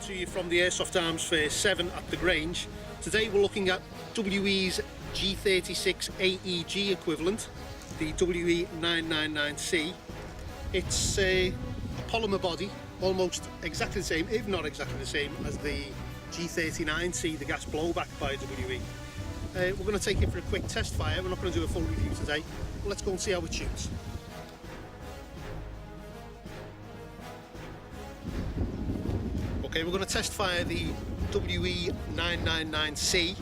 to you from the Airsoft Arms Fair 7 at the Grange. Today we're looking at WE's G36 AEG equivalent, the WE999C. It's a polymer body, almost exactly the same, if not exactly the same, as the G39C, the gas blowback by WE. We're going to take it for a quick test fire. We're not going to do a full review today, but let's go and see how it shoots. Okay, we're going to test fire the WE999C,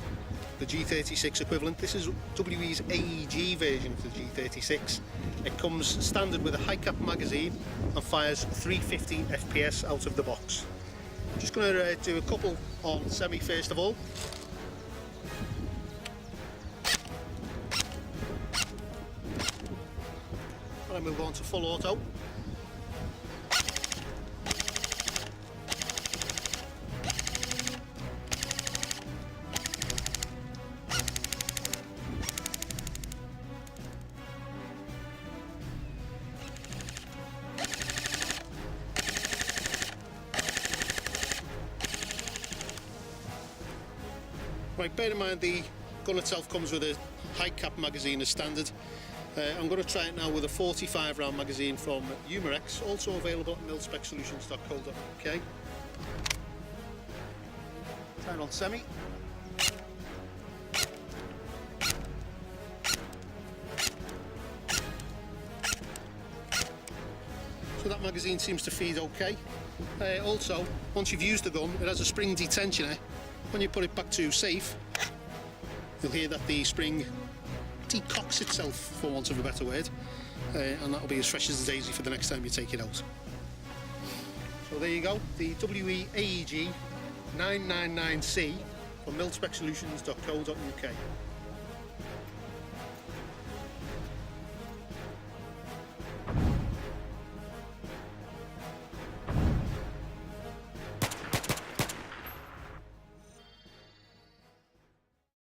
the G36 equivalent. This is WE's AEG version of the G36. It comes standard with a high cap magazine and fires 350 FPS out of the box. I'm just going to do a couple on semi first of all. And I move on to full auto. Right, bear in mind the gun itself comes with a high cap magazine as standard. I'm going to try it now with a 45 round magazine from Umarex, also available at milspecsolutions.co.uk. Try it on semi. So that magazine seems to feed okay. Also, once you've used the gun, it has a spring detensioner. When you put it back to safe, you'll hear that the spring decocks itself, for want of a better word, and that'll be as fresh as a daisy for the next time you take it out. So there you go, the WE AEG 999C from milspecsolutions.co.uk.